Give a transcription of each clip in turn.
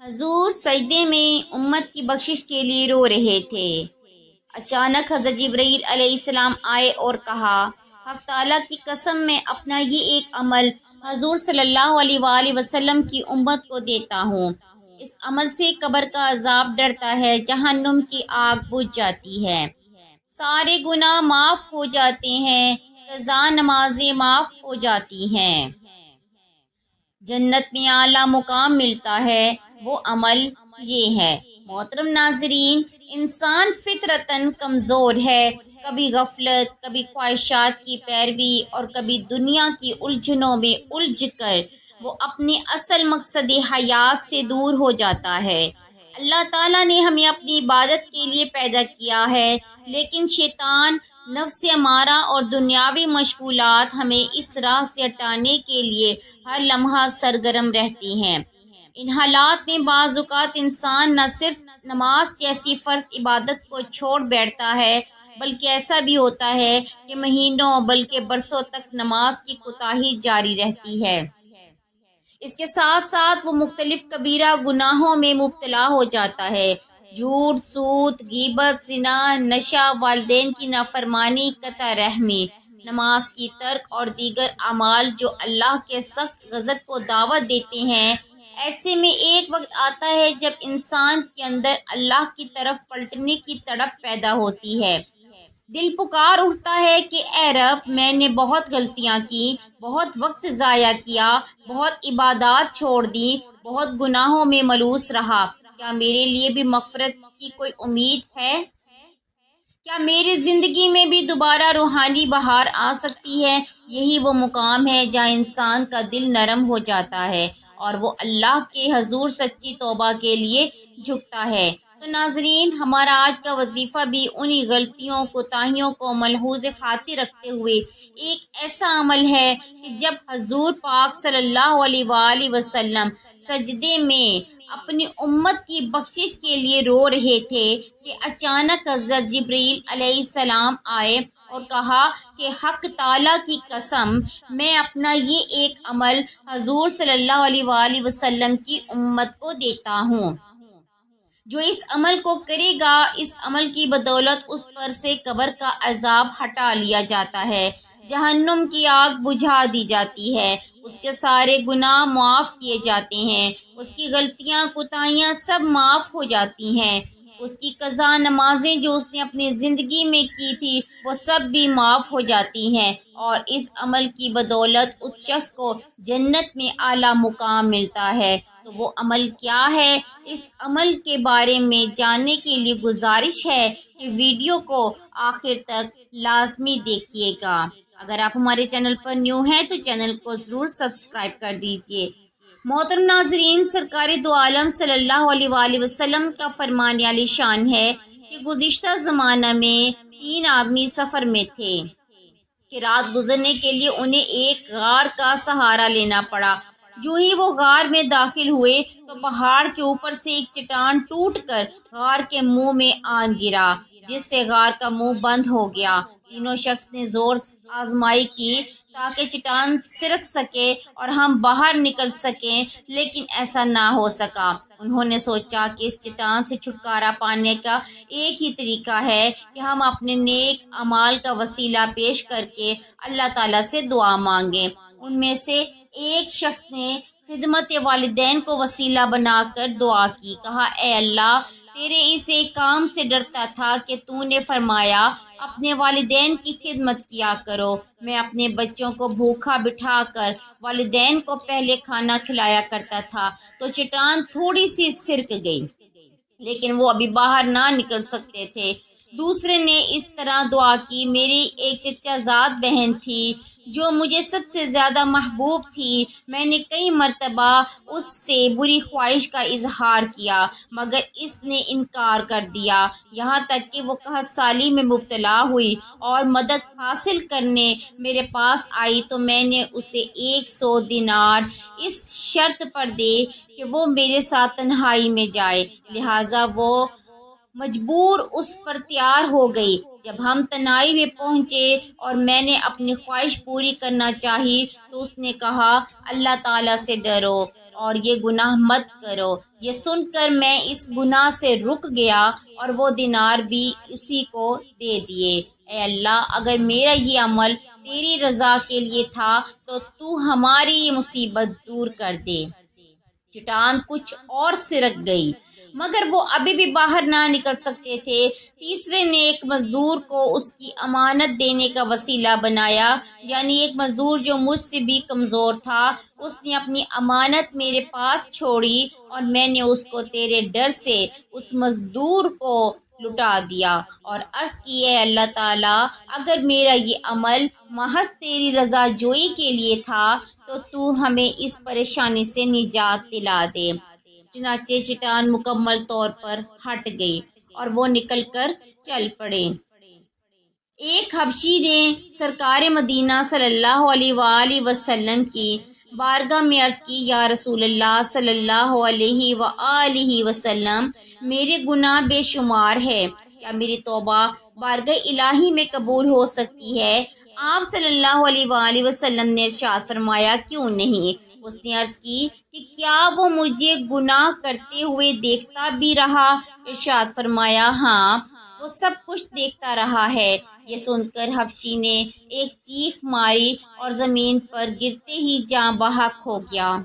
حضور سجدے میں امت کی بخشش کے لیے رو رہے تھے۔ اچانک حضرت جبرائیل علیہ السلام آئے اور کہا، حق تعالیٰ کی قسم میں اپنا یہ ایک عمل حضور صلی اللہ علیہ وآلہ وسلم کی امت کو دیتا ہوں۔ اس عمل سے قبر کا عذاب ڈرتا ہے، جہنم کی آگ بجھ جاتی ہے، سارے گناہ معاف ہو جاتے ہیں، قضا نمازیں معاف ہو جاتی ہیں، جنت میں اعلیٰ مقام ملتا ہے۔ وہ عمل یہ ہے۔ محترم ناظرین، انسان فطرتاً کمزور ہے، کبھی غفلت، کبھی خواہشات کی پیروی اور کبھی دنیا کی الجھنوں میں الجھ کر وہ اپنے اصل مقصد حیات سے دور ہو جاتا ہے۔ اللہ تعالیٰ نے ہمیں اپنی عبادت کے لیے پیدا کیا ہے، لیکن شیطان، نفس امارہ اور دنیاوی مشغولات ہمیں اس راہ سے ہٹانے کے لیے ہر لمحہ سرگرم رہتی ہیں۔ ان حالات میں بعض اوقات انسان نہ صرف نماز جیسی فرض عبادت کو چھوڑ بیٹھتا ہے، بلکہ ایسا بھی ہوتا ہے کہ مہینوں بلکہ برسوں تک نماز کی کوتاہی جاری رہتی ہے۔ اس کے ساتھ ساتھ وہ مختلف کبیرہ گناہوں میں مبتلا ہو جاتا ہے۔ جھوٹ، سود، غیبت، زنا، نشہ، والدین کی نافرمانی، قطع رحمی، نماز کی ترک اور دیگر اعمال جو اللہ کے سخت غضب کو دعوت دیتے ہیں۔ ایسے میں ایک وقت آتا ہے جب انسان کے اندر اللہ کی طرف پلٹنے کی تڑپ پیدا ہوتی ہے۔ دل پکار اٹھتا ہے کہ اے رب، میں نے بہت غلطیاں کی، بہت وقت ضائع کیا، بہت عبادات چھوڑ دی، بہت گناہوں میں ملوث رہا۔ کیا میرے لیے بھی مغفرت کی کوئی امید ہے؟ کیا میری زندگی میں بھی دوبارہ روحانی بہار آ سکتی ہے؟ یہی وہ مقام ہے جہاں انسان کا دل نرم ہو جاتا ہے اور وہ اللہ کے حضور سچی توبہ کے لیے جھکتا ہے۔ تو ناظرین، ہمارا آج کا وظیفہ بھی انہی غلطیوں، کوتاہیوں کو ملحوظ خاطر رکھتے ہوئے ایک ایسا عمل ہے کہ جب حضور پاک صلی اللہ علیہ وآلہ وسلم سجدے میں اپنی امت کی بخشش کے لیے رو رہے تھے کہ اچانک حضرت جبرائیل علیہ السلام آئے اور کہا کہ حق تعالیٰ کی قسم، میں اپنا یہ ایک عمل حضور صلی اللہ علیہ وآلہ وسلم کی امت کو دیتا ہوں۔ جو اس عمل کو کرے گا، اس عمل کی بدولت اس پر سے قبر کا عذاب ہٹا لیا جاتا ہے، جہنم کی آگ بجھا دی جاتی ہے، اس کے سارے گناہ معاف کیے جاتے ہیں، اس کی غلطیاں، کوتاہیاں سب معاف ہو جاتی ہیں، اس کی قضا نمازیں جو اس نے اپنی زندگی میں کی تھی وہ سب بھی معاف ہو جاتی ہیں، اور اس عمل کی بدولت اس شخص کو جنت میں اعلیٰ مقام ملتا ہے۔ تو وہ عمل کیا ہے؟ اس عمل کے بارے میں جاننے کے لیے گزارش ہے کہ ویڈیو کو آخر تک لازمی دیکھیے گا۔ اگر آپ ہمارے چینل پر نیو ہیں تو چینل کو ضرور سبسکرائب کر دیجیے۔ محترم ناظرین، سرکار دو عالم صلی اللہ علیہ وآلہ وسلم کا فرمان عالی شان ہے کہ گزشتہ زمانہ میں 3 آدمی سفر میں تھے کہ رات گزرنے کے لیے انہیں ایک غار کا سہارا لینا پڑا۔ جو ہی وہ غار میں داخل ہوئے تو پہاڑ کے اوپر سے ایک چٹان ٹوٹ کر غار کے منہ میں آن گرا، جس سے غار کا منہ بند ہو گیا۔ تینوں شخص نے زور آزمائی کی تاکہ چٹان سرک سکے اور ہم باہر نکل سکیں، لیکن ایسا نہ ہو سکا۔ انہوں نے سوچا کہ اس چٹان سے چھٹکارا پانے کا ایک ہی طریقہ ہے کہ ہم اپنے نیک اعمال کا وسیلہ پیش کر کے اللہ تعالیٰ سے دعا مانگیں۔ ان میں سے ایک شخص نے خدمت والدین کو وسیلہ بنا کر دعا کی، کہا اے اللہ، تیرے اس ایک کام سے ڈرتا تھا کہ تو نے فرمایا اپنے والدین کی خدمت کیا کرو۔ میں اپنے بچوں کو بھوکا بٹھا کر والدین کو پہلے کھانا کھلایا کرتا تھا تو چٹان تھوڑی سی سرک گئی، لیکن وہ ابھی باہر نہ نکل سکتے تھے۔ دوسرے نے اس طرح دعا کی، میری ایک چچا زاد بہن تھی جو مجھے سب سے زیادہ محبوب تھی، میں نے کئی مرتبہ اس سے بری خواہش کا اظہار کیا مگر اس نے انکار کر دیا، یہاں تک کہ وہ قحط سالی میں مبتلا ہوئی اور مدد حاصل کرنے میرے پاس آئی تو میں نے اسے 100 دینار اس شرط پر دے کہ وہ میرے ساتھ تنہائی میں جائے، لہٰذا وہ مجبور اس پر تیار ہو گئی۔ جب ہم تنہائی میں پہنچے اور میں نے اپنی خواہش پوری کرنا چاہی تو اس نے کہا اللہ تعالیٰ سے ڈرو اور یہ گناہ مت کرو۔ یہ سن کر میں اس گناہ سے رک گیا اور وہ دینار بھی اسی کو دے دیے۔ اے اللہ، اگر میرا یہ عمل تیری رضا کے لیے تھا تو ہماری یہ مصیبت دور کر دے۔ چٹان کچھ اور سرک گئی مگر وہ ابھی بھی باہر نہ نکل سکتے تھے۔ تیسرے نے ایک مزدور کو اس کی امانت دینے کا وسیلہ بنایا، یعنی ایک مزدور جو مجھ سے بھی کمزور تھا۔ اس نے اپنی امانت میرے پاس چھوڑی اور میں نے اس کو تیرے ڈر سے اس مزدور کو لٹا دیا اور عرض کی اے اللہ تعالیٰ، اگر میرا یہ عمل محض تیری رضا جوئی کے لیے تھا تو ہمیں اس پریشانی سے نجات دلا دے۔ چنانچہ چٹان مکمل طور پر ہٹ گئی اور وہ نکل کر چل پڑے۔ ایک حبشی نے سرکار مدینہ صلی اللہ علیہ وآلہ وسلم کی بارگاہ میں عرض کی یا رسول اللہ صلی اللہ علیہ وآلہ وسلم، میرے گناہ بے شمار ہے، کیا میری توبہ بارگاہ الہی میں قبول ہو سکتی ہے؟ آپ صلی اللہ علیہ وآلہ وسلم نے ارشاد فرمایا کیوں نہیں؟ اس نے عرض کی کہ کیا وہ مجھے گناہ کرتے ہوئے دیکھتا بھی رہا؟ ارشاد فرمایا ہاں، وہ سب کچھ دیکھتا رہا ہے۔ یہ سن کر حبشی نے ایک چیخ ماری اور زمین پر گرتے ہی جاں بحق ہو گیا۔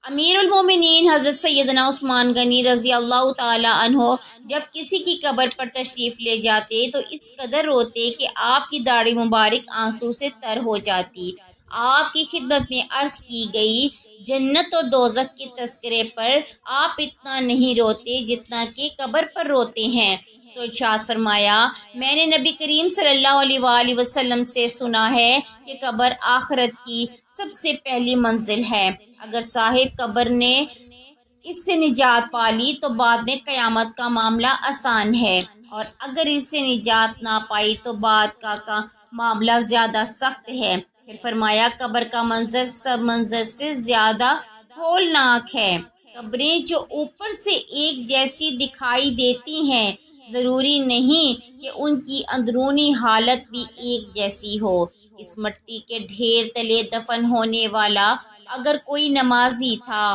امیر المومنین حضرت سیدنا عثمان غنی رضی اللہ تعالی عنہ جب کسی کی قبر پر تشریف لے جاتے تو اس قدر روتے کہ آپ کی داڑھی مبارک آنسو سے تر ہو جاتی۔ آپ کی خدمت میں عرض کی گئی جنت اور دوزخ کے تذکرے پر آپ اتنا نہیں روتے جتنا کہ قبر پر روتے ہیں۔ تو ارشاد فرمایا میں نے نبی کریم صلی اللہ علیہ وآلہ وسلم سے سنا ہے کہ قبر آخرت کی سب سے پہلی منزل ہے۔ اگر صاحب قبر نے اس سے نجات پالی تو بعد میں قیامت کا معاملہ آسان ہے، اور اگر اس سے نجات نہ پائی تو بعد کا معاملہ زیادہ سخت ہے۔ پھر فرمایا قبر کا منظر سب منظر سے زیادہ ہولناک ہے۔ قبریں جو اوپر سے ایک جیسی دکھائی دیتی ہیں، ضروری نہیں کہ ان کی اندرونی حالت بھی ایک جیسی ہو۔ اس مٹی کے ڈھیر تلے دفن ہونے والا اگر کوئی نمازی تھا،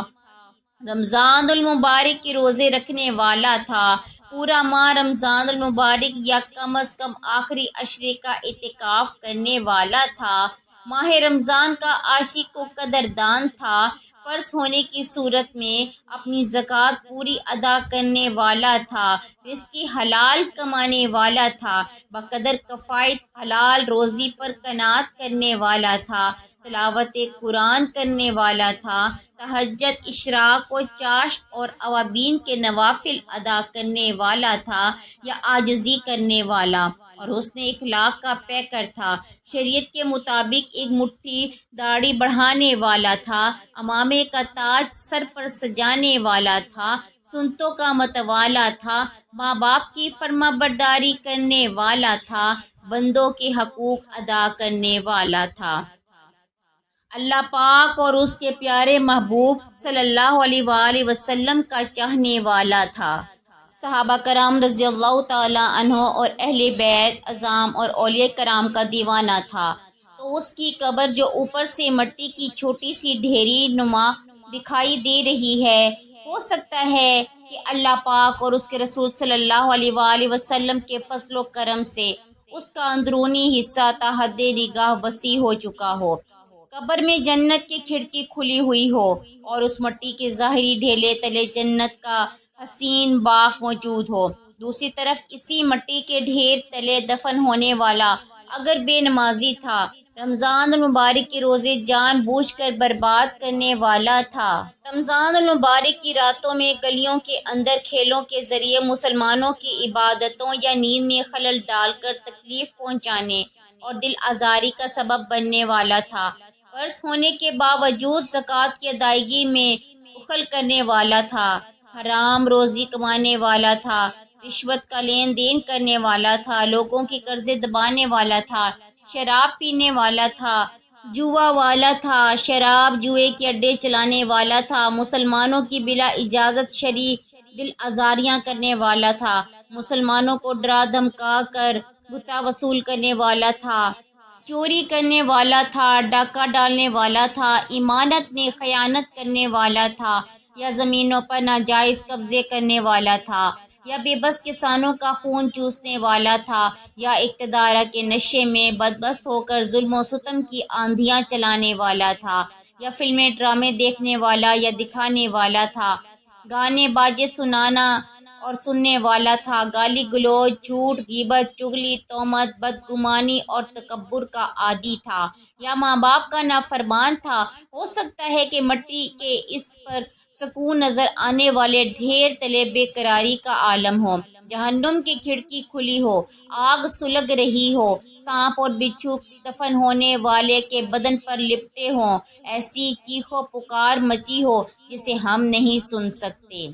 رمضان المبارک کے روزے رکھنے والا تھا، پورا ماہ رمضان المبارک یا کم از کم آخری عشرے کا اعتکاف کرنے والا تھا، ماہ رمضان کا عاشق و قدردان تھا، فرض ہونے کی صورت میں اپنی زکوٰۃ پوری ادا کرنے والا تھا، رزق حلال کمانے والا تھا، بقدر کفایت حلال روزی پر قناعت کرنے والا تھا، تلاوت قرآن کرنے والا تھا، تہجد، اشراق و چاشت اور اوابین کے نوافل ادا کرنے والا تھا یا عاجزی کرنے والا، اور حسن اخلاق کا پیکر تھا، شریعت کے مطابق ایک مٹھی داڑھی بڑھانے والا تھا، امامے کا تاج سر پر سجانے والا تھا، سنتوں کا متوالا تھا، ماں باپ کی فرما برداری کرنے والا تھا، بندوں کے حقوق ادا کرنے والا تھا، اللہ پاک اور اس کے پیارے محبوب صلی اللہ علیہ وآلہ وسلم کا چاہنے والا تھا، صحابہ کرام رضی اللہ تعالی عنہ اور اہل بیت اعظام اور اولیاء کرام کا دیوانہ تھا۔ تو اس کی قبر جو اوپر سے مٹی کی چھوٹی سی ڈھیری نما دکھائی دے رہی ہے، ہو سکتا ہے کہ اللہ پاک اور اس کے رسول صلی اللہ علیہ وآلہ وسلم کے فضل و کرم سے اس کا اندرونی حصہ تا حد نگاہ وسیع ہو چکا ہو، قبر میں جنت کی کھڑکی کھلی ہوئی ہو اور اس مٹی کے ظاہری ڈھیلے تلے جنت کا حسین باغ موجود ہو، دوسری طرف اسی مٹی کے ڈھیر تلے دفن ہونے والا اگر بے نمازی تھا، رمضان المبارک کے روزے جان بوجھ کر برباد کرنے والا تھا، رمضان المبارک کی راتوں میں گلیوں کے اندر کھیلوں کے ذریعے مسلمانوں کی عبادتوں یا نیند میں خلل ڈال کر تکلیف پہنچانے اور دل آزاری کا سبب بننے والا تھا، فرض ہونے کے باوجود زکوٰۃ کی ادائیگی میں بخل کرنے والا تھا، حرام روزی کمانے والا تھا، رشوت کا لین دین کرنے والا تھا، لوگوں کی قرضے دبانے والا تھا، شراب پینے والا تھا، جوا والا تھا، شراب جوئے کے اڈے چلانے والا تھا، مسلمانوں کی بلا اجازت دل آزاریاں کرنے والا تھا، مسلمانوں کو ڈرا دھمکا کر بھتا وصول کرنے والا تھا، چوری کرنے والا تھا، ڈاکہ ڈالنے والا تھا، امانت میں خیانت کرنے والا تھا، یا زمینوں پر ناجائز قبضے کرنے والا تھا، یا بے بس کسانوں کا خون چوسنے والا تھا، یا اقتدار کے نشے میں بدمست ہو کر ظلم و ستم کی آندھیاں چلانے والا تھا، یا فلمیں ڈرامے دیکھنے والا یا دکھانے والا تھا، گانے باجے سنانا اور سننے والا تھا، گالی گلوچ، جھوٹ، غیبت، چغلی، تہمت، بدگمانی اور تکبر کا عادی تھا، یا ماں باپ کا نافرمان تھا۔ ہو سکتا ہے کہ مٹی کے اس پر سکون نظر آنے والے ڈھیر تلے بے قراری کا عالم ہو، جہنم کی کھڑکی کھلی ہو، آگ سلگ رہی ہو، سانپ اور بچھو دفن ہونے والے کے بدن پر لپٹے ہوں، ایسی چیخ و پکار مچی ہو جسے ہم نہیں سن سکتے۔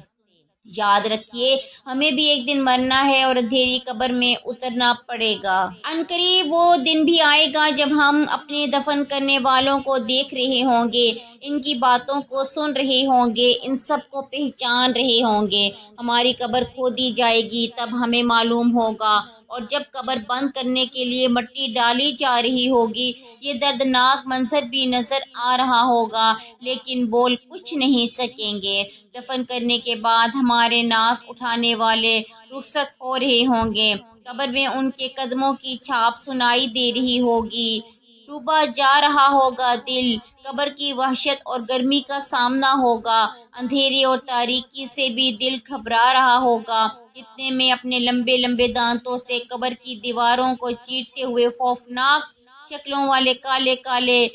یاد رکھیے، ہمیں بھی ایک دن مرنا ہے اور اندھیری قبر میں اترنا پڑے گا۔ عنقریب وہ دن بھی آئے گا جب ہم اپنے دفن کرنے والوں کو دیکھ رہے ہوں گے، ان کی باتوں کو سن رہے ہوں گے، ان سب کو پہچان رہے ہوں گے۔ ہماری قبر کھودی جائے گی، تب ہمیں معلوم ہوگا، اور جب قبر بند کرنے کے لیے مٹی ڈالی جا رہی ہوگی، یہ دردناک منظر بھی نظر آ رہا ہوگا، لیکن بول کچھ نہیں سکیں گے۔ دفن کرنے کے بعد ہمارے ناز اٹھانے والے رخصت ہو رہے ہوں گے، قبر میں ان کے قدموں کی چھاپ سنائی دے رہی ہوگی، ڈوبا جا رہا ہوگا دل، قبر کی وحشت اور گرمی کا سامنا ہوگا، اندھیرے اور تاریکی سے بھی دل گھبرا رہا ہوگا، اتنے میں اپنے لمبے لمبے دانتوں سے قبر کی دیواروں کو چیرتے ہوئے خوفناک شکلوں والے کالے کالے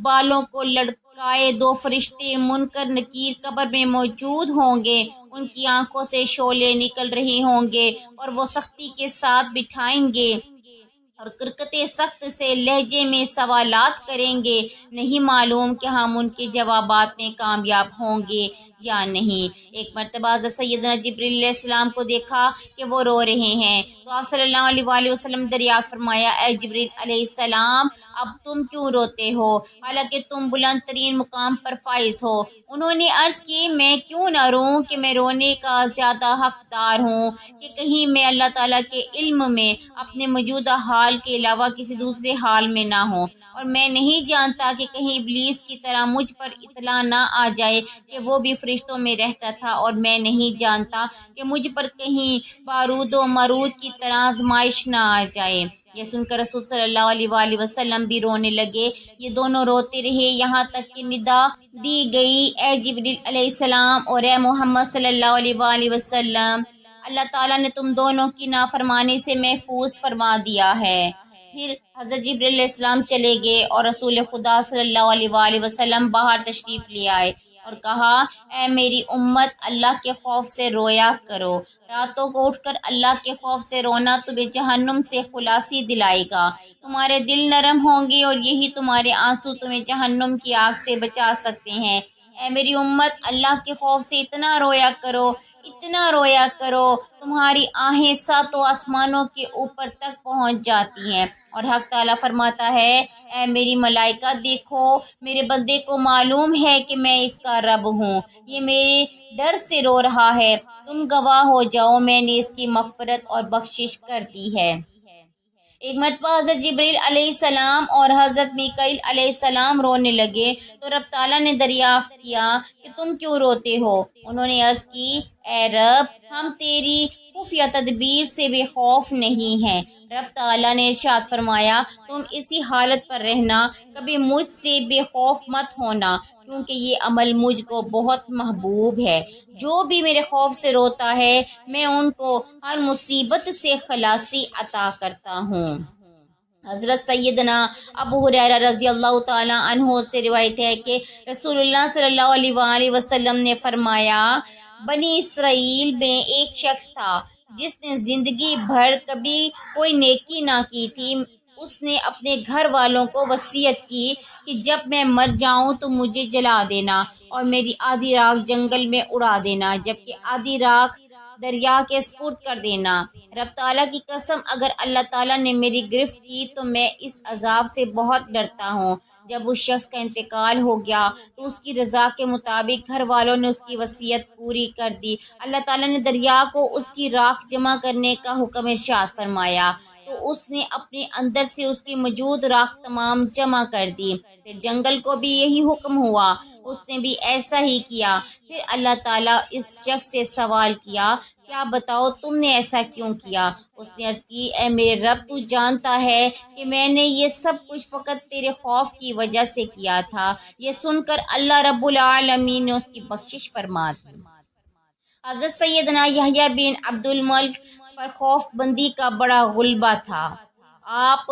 بالوں کو لٹکائے دو فرشتے منکر نکیر قبر میں موجود ہوں گے، ان کی آنکھوں سے شعلے نکل رہے ہوں گے، اور وہ سختی کے ساتھ بٹھائیں گے اور کرکت سخت سے لہجے میں سوالات کریں گے، نہیں معلوم کہ ہم ان کے جوابات میں کامیاب ہوں گے یا نہیں۔ ایک مرتبہ حضرت سیدنا جبریل علیہ السلام کو دیکھا کہ وہ رو رہے ہیں، تو آپ صلی اللہ علیہ وآلہ وسلم دریافت فرمایا، اے جبریل علیہ السلام، اب تم کیوں روتے ہو، حالانکہ تم بلند ترین مقام پر فائز ہو؟ انہوں نے عرض کی، میں کیوں نہ روں کہ میں رونے کا زیادہ حقدار ہوں کہ کہیں میں اللہ تعالیٰ کے علم میں اپنے موجودہ حال کے علاوہ کسی دوسرے حال میں نہ ہوں، اور میں نہیں جانتا کہ کہیں ابلیس کی طرح مجھ پر اطلاع نہ آ جائے کہ وہ بھی فرشتوں میں رہتا تھا، اور میں نہیں جانتا کہ مجھ پر کہیں بارود و مارود کی طرح آزمائش نہ آ جائے۔ یہ سن کر رسول صلی اللہ علیہ وآلہ وسلم بھی رونے لگے۔ یہ دونوں روتے رہے یہاں تک کہ ندا دی گئی، اے جبریل علیہ السلام اور اے محمد صلی اللہ علیہ وآلہ وسلم، اللہ تعالیٰ نے تم دونوں کی نافرمانی سے محفوظ فرما دیا ہے۔ پھر حضرت جبریل علیہ السلام چلے گئے اور رسول خدا صلی اللہ علیہ وآلہ وسلم باہر تشریف لے آئے اور کہا، اے میری امت، اللہ کے خوف سے رویا کرو، راتوں کو اٹھ کر اللہ کے خوف سے رونا تمہیں جہنم سے خلاصی دلائے گا، تمہارے دل نرم ہوں گے اور یہی تمہارے آنسو تمہیں جہنم کی آگ سے بچا سکتے ہیں۔ اے میری امت، اللہ کے خوف سے اتنا رویا کرو، اتنا رویا کرو، تمہاری آہیں ساتوں آسمانوں کے اوپر تک پہنچ جاتی ہیں، اور حق تعالیٰ فرماتا ہے، اے میری ملائکہ دیکھو، میرے بندے کو معلوم ہے کہ میں اس کا رب ہوں، یہ میرے ڈر سے رو رہا ہے، تم گواہ ہو جاؤ، میں نے اس کی مغفرت اور بخشش کر دی ہے۔ ایک مرتبہ حضرت جبریل علیہ السلام اور حضرت میکائیل علیہ السلام رونے لگے تو رب تعالیٰ نے دریافت کیا کہ تم کیوں روتے ہو؟ انہوں نے عرض کی، اے رب، ہم تیری خفیہ تدبیر سے بے خوف نہیں ہیں۔ رب تعالیٰ نے ارشاد فرمایا، تم اسی حالت پر رہنا، کبھی مجھ سے بے خوف مت ہونا، کیونکہ یہ عمل مجھ کو بہت محبوب ہے۔ جو بھی میرے خوف سے روتا ہے، میں ان کو ہر مصیبت سے خلاصی عطا کرتا ہوں۔ حضرت سیدنا ابو ہریرہ رضی اللہ تعالیٰ عنہ سے روایت ہے کہ رسول اللہ صلی اللہ علیہ وآلہ وسلم نے فرمایا، بنی اسرائیل میں ایک شخص تھا جس نے زندگی بھر کبھی کوئی نیکی نہ کی تھی۔ اس نے اپنے گھر والوں کو وصیت کی کہ جب میں مر جاؤں تو مجھے جلا دینا اور میری آدھی راکھ جنگل میں اڑا دینا، جبکہ آدھی راکھ دریا کے سپرد کر دینا۔ رب تعالیٰ کی قسم، اگر اللہ تعالیٰ نے میری گرفت کی تو میں اس عذاب سے بہت ڈرتا ہوں۔ جب اس شخص کا انتقال ہو گیا تو اس کی رضا کے مطابق گھر والوں نے اس کی وصیت پوری کر دی۔ اللہ تعالیٰ نے دریا کو اس کی راکھ جمع کرنے کا حکم ارشاد فرمایا تو اس نے اپنے اندر سے اس کی موجود راکھ تمام جمع کر دی۔ پھر جنگل کو بھی یہی حکم ہوا، اس نے بھی ایسا ہی کیا۔ پھر اللہ تعالیٰ اس شخص سے سوال کیا، کیا بتاؤ تم نے ایسا کیوں کیا؟ اس نے عرض کی، اے میرے رب، تو جانتا ہے کہ میں نے یہ سب کچھ فقط تیرے خوف کی وجہ سے کیا تھا۔ یہ سن کر اللہ رب العالمین نے اس کی بخشش فرما دی۔ حضرت سیدنا یحییٰ بن عبد الملک پر خوف بندی کا بڑا غلبہ تھا۔ آپ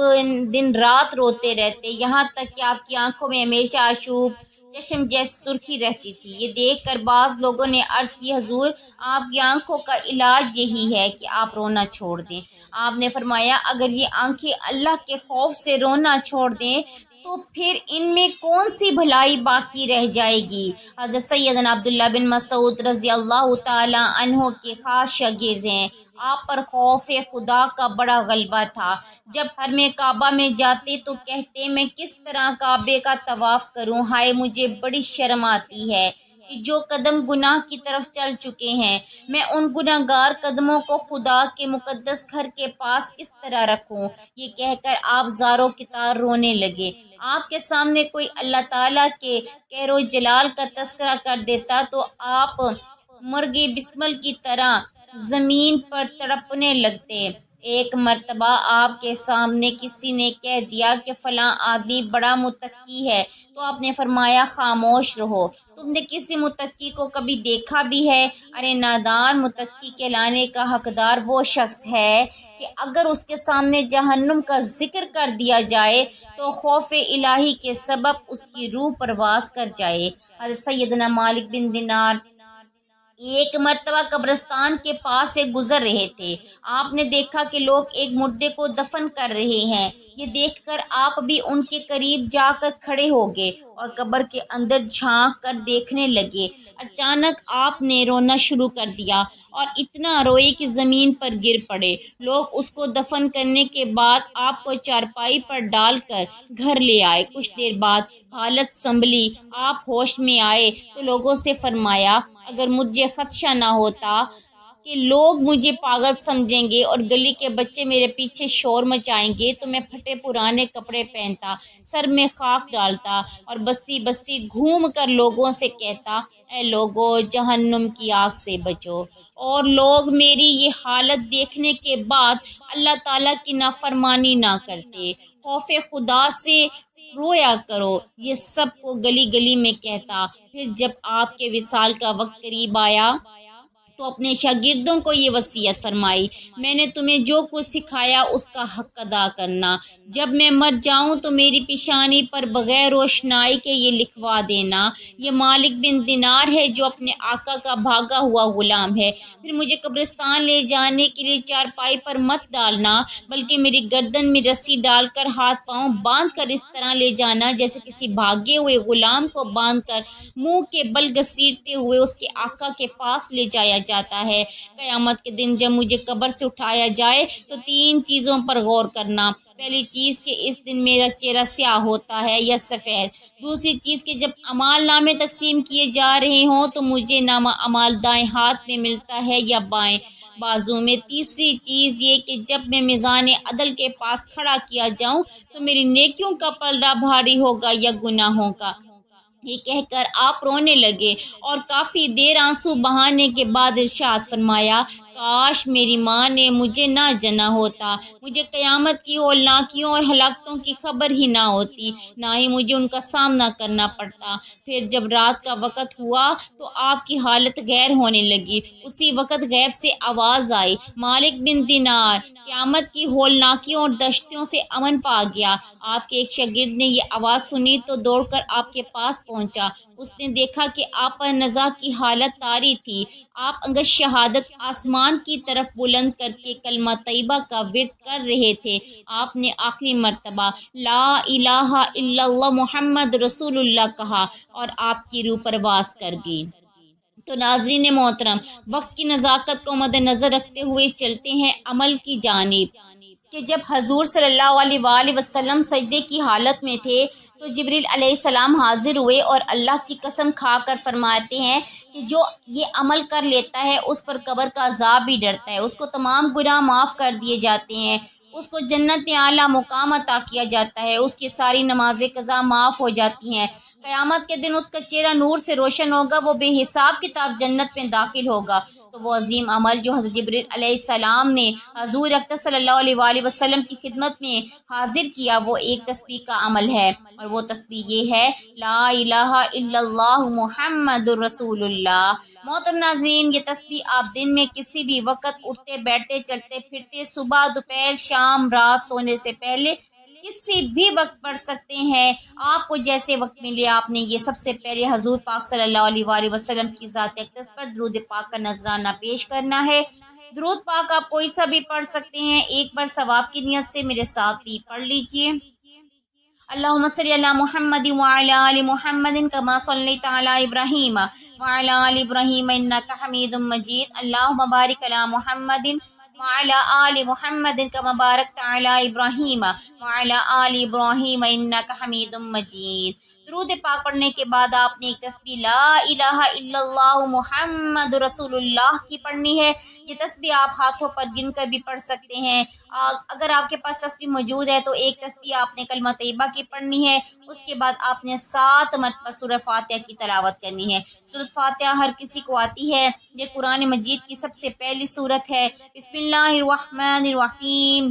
دن رات روتے رہتے، یہاں تک کہ آپ کی آنکھوں میں ہمیشہ آشوب چشم جیسی سرخی رہتی تھی۔ یہ دیکھ کر بعض لوگوں نے عرض کی، حضور، آپ کی آنکھوں کا علاج یہی ہے کہ آپ رونا چھوڑ دیں۔ آپ نے فرمایا، اگر یہ آنکھیں اللہ کے خوف سے رونا چھوڑ دیں تو پھر ان میں کون سی بھلائی باقی رہ جائے گی؟ حضرت سیدنا عبداللہ بن مسعود رضی اللہ تعالی عنہ کے خاص شاگرد ہیں۔ آپ پر خوف خدا کا بڑا غلبہ تھا۔ جب حرم کعبہ میں جاتے تو کہتے، میں کس طرح کعبے کا طواف کروں؟ ہائے، مجھے بڑی شرم آتی ہے کہ جو قدم گناہ کی طرف چل چکے ہیں، میں ان گناہ گار قدموں کو خدا کے مقدس گھر کے پاس کس طرح رکھوں؟ یہ کہہ کر آپ زاروں کی طرح رونے لگے۔ آپ کے سامنے کوئی اللہ تعالیٰ کے کہر و جلال کا تذکرہ کر دیتا تو آپ مرغ بسمل کی طرح زمین پر تڑپنے لگتے۔ ایک مرتبہ آپ کے سامنے کسی نے کہہ دیا کہ فلاں آدمی بڑا متقی ہے تو آپ نے فرمایا، خاموش رہو، تم نے کسی متقی کو کبھی دیکھا بھی ہے؟ ارے نادان، متقی کہلانے کا حقدار وہ شخص ہے کہ اگر اس کے سامنے جہنم کا ذکر کر دیا جائے تو خوف الہی کے سبب اس کی روح پرواز کر جائے۔ حضرت سیدنا مالک بن دینار ایک مرتبہ قبرستان کے پاس سے گزر رہے تھے۔ آپ نے دیکھا کہ لوگ ایک مردے کو دفن کر رہے ہیں۔ یہ دیکھ کر آپ بھی ان کے قریب جا کر کھڑے ہو گئے اور قبر کے اندر جھانک کر دیکھنے لگے۔ اچانک آپ نے رونا شروع کر دیا اور اتنا روئے کہ زمین پر گر پڑے۔ لوگ اس کو دفن کرنے کے بعد آپ کو چارپائی پر ڈال کر گھر لے آئے۔ کچھ دیر بعد حالت سنبھلی، آپ ہوش میں آئے تو لوگوں سے فرمایا، اگر مجھے خدشہ نہ ہوتا کہ لوگ مجھے پاگل سمجھیں گے اور گلی کے بچے میرے پیچھے شور مچائیں گے تو میں پھٹے پرانے کپڑے پہنتا، سر میں خاک ڈالتا اور بستی بستی گھوم کر لوگوں سے کہتا، اے لوگو، جہنم کی آگ سے بچو۔ اور لوگ میری یہ حالت دیکھنے کے بعد اللہ تعالیٰ کی نافرمانی نہ کرتے۔ خوف خدا سے رویا کرو، یہ سب کو گلی گلی میں کہتا۔ پھر جب آپ کے وصال کا وقت قریب آیا تو اپنے شاگردوں کو یہ وصیت فرمائی، میں نے تمہیں جو کچھ سکھایا اس کا حق ادا کرنا۔ جب میں مر جاؤں تو میری پیشانی پر بغیر روشنائی کے یہ لکھوا دینا، یہ مالک بن دینار ہے جو اپنے آقا کا بھاگا ہوا غلام ہے۔ پھر مجھے قبرستان لے جانے کے لیے چارپائی پر مت ڈالنا، بلکہ میری گردن میں رسی ڈال کر ہاتھ پاؤں باندھ کر اس طرح لے جانا جیسے کسی بھاگے ہوئے غلام کو باندھ کر منہ کے بل گھسیٹتے ہوئے اس کے آقا کے پاس لے جایا جاتا ہے۔ قیامت کے دن جب مجھے قبر سے اٹھایا جائے تو 3 چیزوں پر غور کرنا۔ پہلی چیز کہ اس دن میرا چہرہ سیاہ ہوتا ہے یا سفید۔ دوسری چیز کہ جب اعمال نامے تقسیم کیے جا رہے ہوں تو مجھے نامہ اعمال دائیں ہاتھ میں ملتا ہے یا بائیں بازو میں۔ تیسری چیز یہ کہ جب میں میزان عدل کے پاس کھڑا کیا جاؤں تو میری نیکیوں کا پلڑا بھاری ہوگا یا گناہوں کا۔ یہ کہہ کر آپ رونے لگے اور کافی دیر آنسو بہانے کے بعد ارشاد فرمایا، کاش میری ماں نے مجھے نہ جنا ہوتا، مجھے قیامت کی ہولناکیوں اور ہلاکتوں کی خبر ہی نہ ہوتی، نہ ہی مجھے ان کا سامنا کرنا پڑتا۔ پھر جب رات کا وقت ہوا تو آپ کی حالت غیر ہونے لگی۔ اسی وقت غیب سے آواز آئی، مالک بن دینار، قیامت کی ہولناکیوں اور دشتوں سے امن پا گیا۔ آپ کے ایک شاگرد نے یہ آواز سنی تو دوڑ کر آپ کے پاس پہنچا۔ اس نے دیکھا کہ آپ پر نزا کی حالت طاری تھی۔ آپ انگشت شہادت آسمان کی طرف بلند کر کے کلمہ طیبہ کا ورد کر رہے تھے۔ آپ نے آخری مرتبہ لا الہ الا اللہ محمد رسول اللہ کہا اور آپ کی روح پرواز کر گئی۔ تو ناظرین محترم، وقت کی نزاکت کو مد نظر رکھتے ہوئے چلتے ہیں عمل کی جانب کہ جب حضور صلی اللہ علیہ وآلہ وسلم سجدے کی حالت میں تھے تو جبریل علیہ السلام حاضر ہوئے اور اللہ کی قسم کھا کر فرماتے ہیں کہ جو یہ عمل کر لیتا ہے اس پر قبر کا عذاب بھی ڈرتا ہے، اس کو تمام گناہ معاف کر دیے جاتے ہیں، اس کو جنت میں اعلیٰ مقام عطا کیا جاتا ہے، اس کی ساری نماز قضا معاف ہو جاتی ہیں، قیامت کے دن اس کا چہرہ نور سے روشن ہوگا، وہ بے حساب کتاب جنت میں داخل ہوگا۔ تو وہ عظیم عمل جو حضرت جبریل علیہ السلام نے حضور اقدس صلی اللہ علیہ وآلہ وسلم کی خدمت میں حاضر کیا، وہ ایک تسبیح کا عمل ہے، اور وہ تسبیح یہ ہے، لا الہ الا اللہ محمد رسول اللہ۔ محترم ناظرین، یہ تسبیح آپ دن میں کسی بھی وقت اٹھتے بیٹھتے چلتے پھرتے، صبح دوپہر شام رات سونے سے پہلے کسی بھی وقت پڑھ سکتے ہیں۔ آپ کو جیسے وقت ملے آپ نے یہ سب سے پہلے حضور پاک صلی اللہ علیہ وآلہ وسلم کی ذات اقدس پر درود پاک کا نذرانہ پیش کرنا ہے۔ درود پاک آپ کوئی سا بھی پڑھ سکتے ہیں، ایک بار ثواب کی نیت سے میرے ساتھ بھی پڑھ لیجئے۔ اللہم صلی علی محمد وعلی آل محمد کما صلیت علی ابراہیم وعلی آل ابراہیم انک حمید مجید۔ اللہم بارک علی محمد وعلی آل محمد کما بارکت علی ابراہیم وعلی آل ابراہیم انک حمید مجید۔ درود پاک پڑھنے کے بعد آپ نے ایک تسبیح لا الہ الا اللہ محمد رسول اللہ کی پڑھنی ہے۔ یہ تسبیح آپ ہاتھوں پر گن کر بھی پڑھ سکتے ہیں، اگر آپ کے پاس تسبیح موجود ہے تو ایک تسبیح آپ نے کلمہ طیبہ کی پڑھنی ہے، اس کے بعد آپ نے 7 مرتبہ سورہ فاتحہ کی تلاوت کرنی ہے۔ سورۃ فاتحہ ہر کسی کو آتی ہے، یہ قرآن مجید کی سب سے پہلی سورت ہے۔ بسم اللہ الرحمن الرحیم،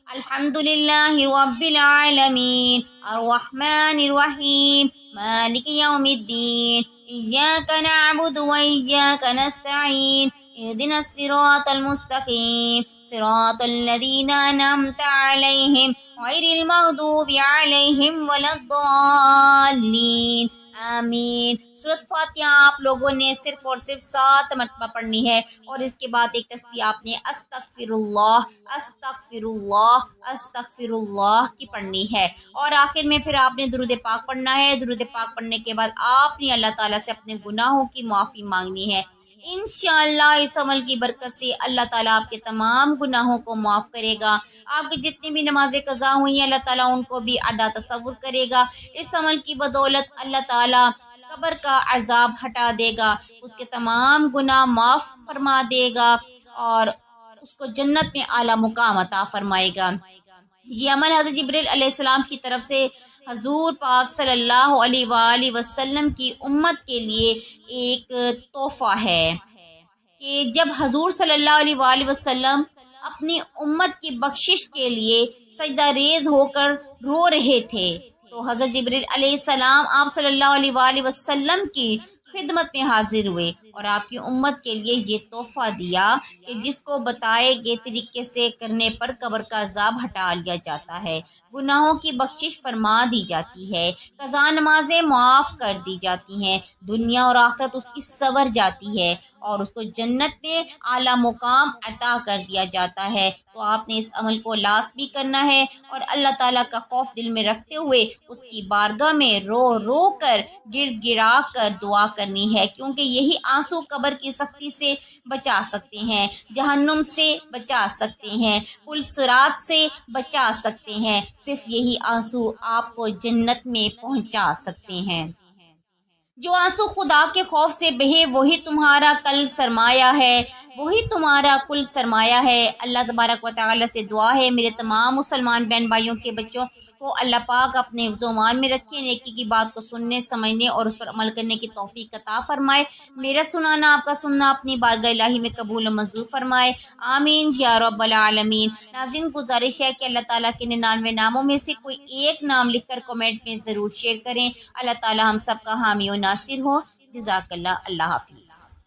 الحمد للہ رب العالمین الرحمن الرحیم مالک یوم الدین ایاک نعبد و ایاک نستعین اہدنا الصراط المستقیم صراط الذین انعمت علیہم غیر المغضوب علیہم ولا الضالین آمین۔ سورۃ فاتحہ آپ لوگوں نے صرف اور صرف 7 مرتبہ پڑھنی ہے، اور اس کے بعد ایک تسبیح آپ نے استغفر اللہ استغفر اللہ استغفر اللہ کی پڑھنی ہے، اور آخر میں پھر آپ نے درود پاک پڑھنا ہے۔ درود پاک پڑھنے کے بعد آپ نے اللہ تعالیٰ سے اپنے گناہوں کی معافی مانگنی ہے۔ انشاءاللہ اس عمل کی برکت سے اللہ تعالیٰ آپ کے تمام گناہوں کو معاف کرے گا، آپ کی جتنی بھی نمازیں قضا ہوئی ہیں اللہ تعالیٰ ان کو بھی ادا تصور کرے گا۔ اس عمل کی بدولت اللہ تعالیٰ قبر کا عذاب ہٹا دے گا، اس کے تمام گناہ معاف فرما دے گا، اور اس کو جنت میں اعلیٰ مقام عطا فرمائے گا۔ یہ عمل حضرت جبریل علیہ السلام کی طرف سے حضور پاک صلی اللہ علیہ وآلہ وسلم کی امت کے لیے ایک تحفہ ہے، کہ جب حضور صلی اللہ علیہ وآلہ وسلم اپنی امت کی بخشش کے لیے سجدہ ریز ہو کر رو رہے تھے، تو حضرت جبریل علیہ السلام آپ صلی اللہ علیہ وآلہ وسلم کی خدمت میں حاضر ہوئے اور آپ کی امت کے لیے یہ تحفہ دیا کہ جس کو بتائے گئے طریقے سے کرنے پر قبر کا عذاب ہٹا لیا جاتا ہے، گناہوں کی بخشش فرما دی جاتی ہے، قضا نمازیں معاف کر دی جاتی ہیں، دنیا اور آخرت اس کی سنور جاتی ہے، اور اس کو جنت میں اعلیٰ مقام عطا کر دیا جاتا ہے۔ تو آپ نے اس عمل کو لازمی کرنا ہے، اور اللہ تعالیٰ کا خوف دل میں رکھتے ہوئے اس کی بارگاہ میں رو رو کر گڑ گڑا کر دعا کرنی ہے، کیونکہ یہی آنسو قبر کی سختی سے بچا سکتے ہیں، جہنم سے بچا سکتے ہیں، پل صراط سے بچا سکتے ہیں، صرف یہی آنسو آپ کو جنت میں پہنچا سکتے ہیں۔ جو آنسو خدا کے خوف سے بہے وہی تمہارا کل سرمایہ ہے، وہی تمہارا کل سرمایہ ہے۔ اللہ تبارک و تعالیٰ سے دعا ہے میرے تمام مسلمان بہن بھائیوں کے بچوں کو اللہ پاک اپنے حفظ و امان میں رکھے، نیکی کی بات کو سننے سمجھنے اور اس پر عمل کرنے کی توفیق عطا فرمائے، میرا سنانا آپ کا سننا اپنی بارگاہ الہی میں قبول و منظور فرمائے، آمین یا رب العالمین۔ ناظرین، گزارش ہے کہ اللہ تعالیٰ کے 99 ناموں میں سے کوئی ایک نام لکھ کر کمنٹ میں ضرور شیئر کریں۔ اللہ تعالیٰ ہم سب کا حامی و ناصر ہو۔ جزاک اللہ۔ اللہ حافظ۔